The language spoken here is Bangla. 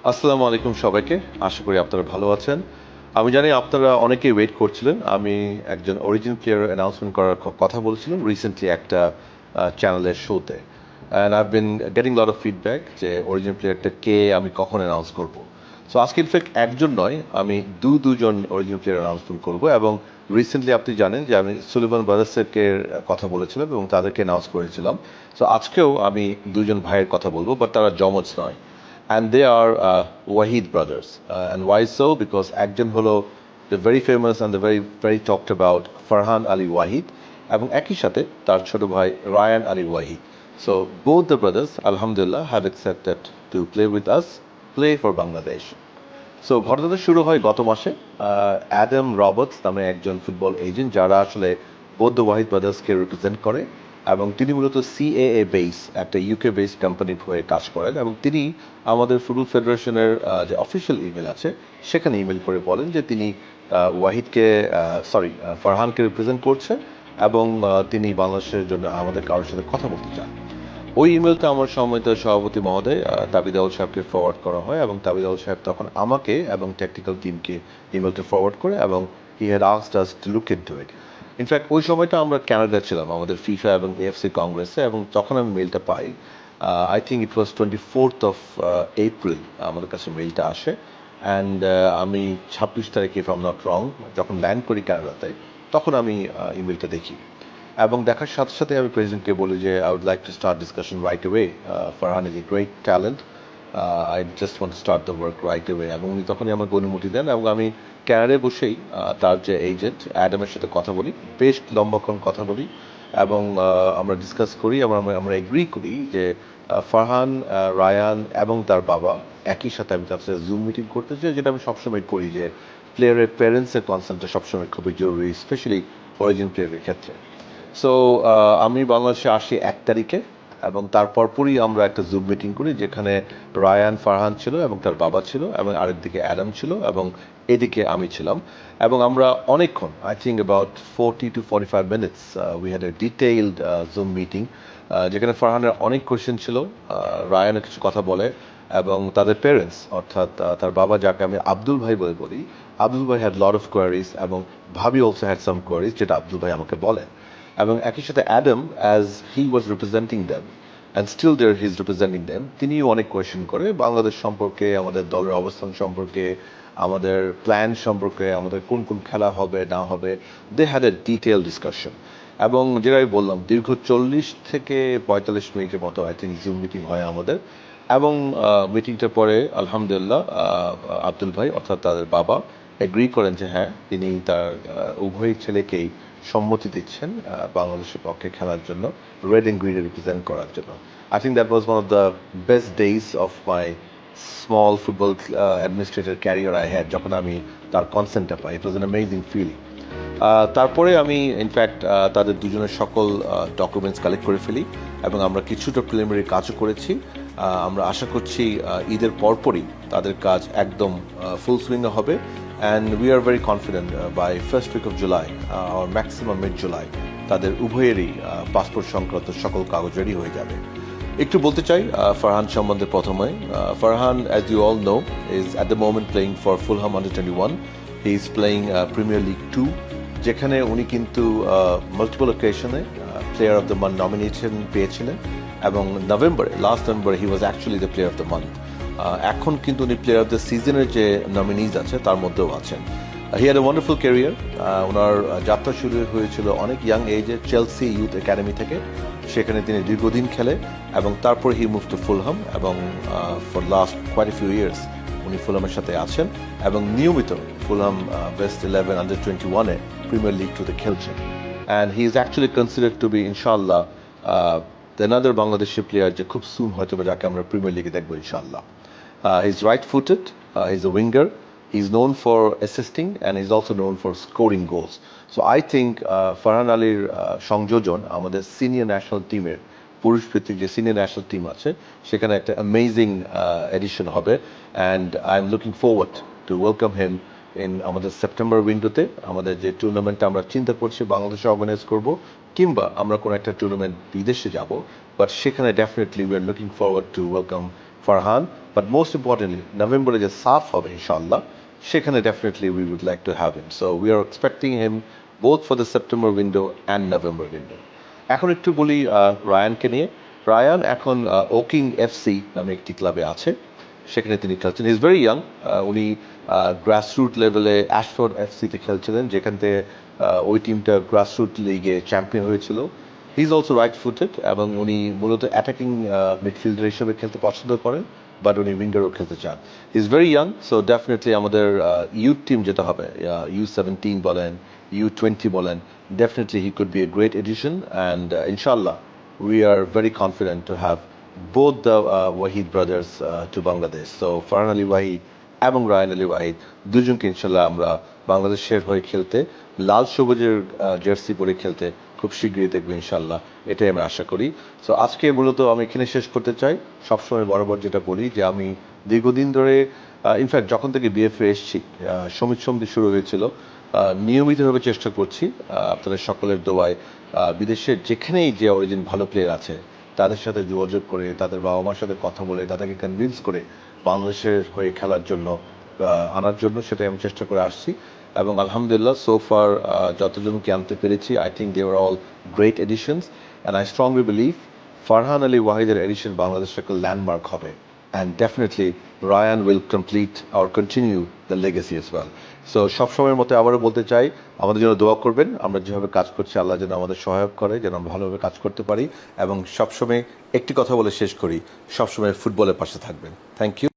আসসালামু আলাইকুম সবাইকে। আশা করি আপনারা ভালো আছেন। আমি জানি আপনারা অনেকেই ওয়েট করছিলেন। আমি একজন অরিজিন প্লেয়ার অ্যানাউন্সমেন্ট করার কথা বলেছিলাম রিসেন্টলি একটা চ্যানেলের শোতে। And I've been getting lot of feedback যে অরিজিন প্লেয়ারটা কে, আমি কখন অ্যানাউন্স করব। সো আজকে ইনফ্যাক্ট একজন নয়, আমি দুজন অরিজিন প্লেয়ার অ্যানাউন্সমেন্ট করব। এবং রিসেন্টলি আপনি জানেন যে আমি সুলিভান ব্রাদার্সকে কথা বলেছিলাম এবং তাদেরকে অ্যানাউন্স করেছিলাম। সো আজকেও আমি দুজন ভাইয়ের কথা বলবো, বাট তারা যমজ নয়। And they are Wahid brothers. And why so? Because একজন হলো the very famous and the very talked about Farhan Ali Wahid এবং একই সাথে তার ছোট ভাই Ryan Ali Wahid. So both the brothers, Alhamdulillah, have accepted to play with us, play for Bangladesh. So ঘটনাটা শুরু হয় গত মাসে। অ্যাডাম রবার্টস নামে একজন ফুটবল এজেন্ট, যারা আসলে বৌদ্ধ ওয়াহিদ ব্রাদার্সকে রিপ্রেজেন্ট করে, এবং তিনি মূলত সিএএ বেস একটা ইউকে বেস কোম্পানির হয়ে কাজ করেন, এবং তিনি আমাদের ফুটবল ফেডারেশনের যে অফিসিয়াল ইমেল আছে সেখানে ইমেল করে বলেন যে তিনি ওয়াহিদকে ফারহানকে রিপ্রেজেন্ট করছেন, এবং তিনি বাংলাদেশের জন্য আমাদের কারোর সাথে কথা বলতে চান। ওই ইমেলটা আমার সম্মানিত সভাপতি মহোদয় তাবিদাউল সাহেবকে ফরওয়ার্ড করা হয়, এবং তাবিদাউল সাহেব তখন আমাকে এবং টেকনিক্যাল টিমকে ইমেলটা ফরওয়ার্ড করে, এবং he had asked us to look into it. In fact ওই সময়টা আমরা কানাডা ছিলাম আমাদের ফিফা এবং এএফসি কংগ্রেসে, এবং তখন আমি মেলটা পাই। I think it was 24th of April আমাদের কাছে মেলটা আসে। অ্যান্ড আমি 26 তারিখে, if I am not wrong, যখন ল্যান্ড করি কানাডাতে, তখন আমি ইমেলটা দেখি। এবং দেখার সাথে সাথে আমি প্রেসিডেন্টকে বলি যে I would like to start discussion right away. Farhan is a great talent, I just want to start the work right away. এবং উনি তখনই আমার অনুমতি দেন, এবং আমি ক্যানাডায় বসেই তার যে এজেন্ট অ্যাডামের সাথে কথা বলি, বেশ লম্বাক্ষণ কথা বলি, এবং আমরা ডিসকাস করি, আমরা এগ্রি করি যে ফারহান, রায়ান এবং তার বাবা একই সাথে আমি তার সাথে জুম মিটিং করতে চাই, যেটা আমি সবসময় করি, যে প্লেয়ারের প্যারেন্টসের কনসার্নটা সবসময় খুবই জরুরি, স্পেশালি অরিজিন প্লেয়ারের ক্ষেত্রে। সো আমি বাংলাদেশে আসি 1 তারিখে, এবং তারপর পরই আমরা একটা জুম মিটিং করি, যেখানে রায়ান, ফারহান ছিল এবং তার বাবা ছিল, এবং আরেকদিকে অ্যাডাম ছিল, এবং এদিকে আমি ছিলাম। এবং আমরা অনেকক্ষণ, I think about 40 to 45 minutes, we had a detailed zoom meeting, যেখানে ফারহানের অনেক কোয়েশ্চেন ছিল, রায়ানের কিছু কথা বলে, এবং তাদের প্যারেন্টস অর্থাৎ তার বাবা, যাকে আমি আব্দুল ভাই বলে বলি, আব্দুল ভাই হ্যাড লট অফ কোয়ারিজ, এবং ভাবি অলসো হ্যাড সাম কোয়ারিজ, যেটা আব্দুল ভাই আমাকে বলেন। এবং একই সাথে Adam, as he was representing them and still there he is representing them, তিনিও অনেক কোয়েশ্চেন করে বাংলাদেশ সম্পর্কে, আমাদের দলের অবস্থান সম্পর্কে, আমাদের প্ল্যান সম্পর্কে, আমাদের কোন কোন খেলা হবে না হবে। They had a detail discussion. এবং যেটা আমি বললাম, দীর্ঘ 40 থেকে 45 মিনিটের মতো আই থিঙ্ক জুম মিটিং হয় আমাদের। এবং মিটিংটার পরে আলহামদুলিল্লাহ আব্দুল ভাই অর্থাৎ তাদের বাবা এগ্রি করেন যে হ্যাঁ, তিনি তার উভয় ছেলেকেই সম্মতি দিচ্ছেন বাংলাদেশের পক্ষে খেলার জন্য, রেড অ্যান্ড গ্রিনে রিপ্রেজেন্ট করার জন্য। I think that was one of the best days of my small football administrator career I had, যখন আমি তার কনসেন্টটা পাই। ইট ওয়াজ অ্যান অ্যামেজিং ফিলিং। তারপরে আমি ইনফ্যাক্ট তাদের দুজনের সকল ডকুমেন্টস কালেক্ট করে ফেলি, এবং আমরা কিছুটা প্রিলিমিনারি কাজও করেছি। আমরা আশা করছি ঈদের পরপরই তাদের কাজ একদম ফুল সুইংয়ে হবে, and we are very confident by first week of July আর ম্যাক্সিমাম মিড জুলাই তাদের উভয়েরই পাসপোর্ট সংক্রান্ত সকল কাগজ রেডি হয়ে যাবে। একটু বলতে চাই ফারহান সম্বন্ধে প্রথমে। Farhan, as you all know, is at the moment playing for Fulham under 21। He is playing Premier League 2, যেখানে উনি কিন্তু multiple occasion player of the month nomination পেয়েছিলেন, এবং লাস্ট নভেম্বরে he was actually the player of the month. এখন কিন্তু উনি প্লেয়ার অফ দ্য সিজনের যে নমিনিজ আছে তার মধ্যেও আছেন। He had a wonderful career. ওনার যাত্রা শুরু হয়েছিল অনেক ইয়াং এজে চেলসি ইউথ একাডেমি থেকে, সেখানে তিনি দীর্ঘদিন খেলে, এবং তারপর হি মুভ টু ফুলহাম, এবং for last quite a few years উনি ফুলহামের সাথে আছেন, এবং নিয়মিত ফুলহাম বেস্ট 11 আন্ডার 21-এ প্রিমিয়ার লিগ 2-তে খেলছেন। And he is actually consider to be ইনশাআল্লাহ another বাংলাদেশি প্লেয়ার, যে খুব সুন হয়তো যাকে আমরা প্রিমিয়ার লিগে দেখবো ইনশাআল্লাহ। He's right-footed, he's a winger, he's known for assisting, and he's also known for scoring goals. So I think Farhan আলীর সংযোজন আমাদের সিনিয়র ন্যাশনাল টিমের, পুরুষ ভিত্তিক যে সিনিয়র ন্যাশনাল টিম আছে, সেখানে একটা অ্যামেজিং এডিশন হবে, and I am looking forward to welcome him in আমাদের সেপ্টেম্বর উইন্ডোতে, আমাদের যে টুর্নামেন্টটা আমরা চিন্তা করছি বাংলাদেশে অর্গানাইজ করব, কিংবা আমরা কোনো একটা টুর্নামেন্ট বিদেশে যাব, বাট সেখানে definitely we are looking forward to welcome Farhan. But most importantly নভেম্বরে যে সাফ হবে ইনশাআল্লাহ, সেখানে definitely we would like to have him. So we are expecting him both for the September window and November window. এখন একটু বলি রায়ানকে নিয়ে। রায়ান এখন ওকিং এফসি নামে একটি ক্লাবে আছে, সেখানে তিনি খেলছেন। Is very young. উনি গ্রাসরুট লেভেলে অ্যাশফোর্ড এফসিতে খেলছিলেন, যেখান থেকে ওই টিমটা গ্রাসরুট লিগে চ্যাম্পিয়ন হয়েছিল। He is also right footed এবং উনি মূলত অ্যাটাকিং মিডফিল্ডার হিসেবে খেলতে পছন্দ করেন, বাট উনি উইঙ্গারও খেলতে চান। Is very young, so definitely আমাদের ইউথ টিম যেটা হবে, U17 বলেন, U20 বলেন, definitely he could be a great addition, and inshallah we are very confident to have both the Wahid brothers to Bangladesh. So Farhan Ali Wahid এবং রায়ান আলী ওয়াহিদ দুজনকে ইনশাল্লাহ আমরা বাংলাদেশের হয়ে খেলতে, লাল সবুজের জার্সি পরে খেলতে খুব শীঘ্রই দেখবো ইনশাল্লাহ, এটাই আমি আশা করি। সো আজকে মূলত আমি এখানে শেষ করতে চাই। সবসময় বরাবর যেটা বলি যে আমি দীর্ঘদিন ধরে, ইনফ্যাক্ট যখন থেকে বিএফএ এসেছি, সমিত সমিতি শুরু হয়েছিল, নিয়মিতভাবে চেষ্টা করছি আপনাদের সকলের দোয়ায় বিদেশের যেখানেই যে অরিজিন ভালো প্লেয়ার আছে তাদের সাথে যোগাযোগ করে, তাদের বাবা মার সাথে কথা বলে, তাদেরকে কনভিন্স করে বাংলাদেশের হয়ে খেলার জন্য আনার জন্য, সেটাই আমি চেষ্টা করে আসছি। এবং আলহামদুলিল্লাহ সো ফার যতজনকে আনতে পেরেছি, I think they are all great additions, and I strongly believe Farhan Ali ওয়াহিদের এডিশন বাংলাদেশের একটা ল্যান্ডমার্ক হবে, and definitely Ryan will complete or continue the legacy as well. So সবসময়ের মতো আবারও বলতে চাই, আমাদের জন্য দোয়া করবেন। আমরা যেভাবে কাজ করছি আল্লাহ যেন আমাদের সহায়ক করে, যেন আমরা ভালোভাবে কাজ করতে পারি, এবং সবসময় একটি কথা বলে শেষ করি, সবসময় ফুটবলের পাশে থাকবেন। Thank you.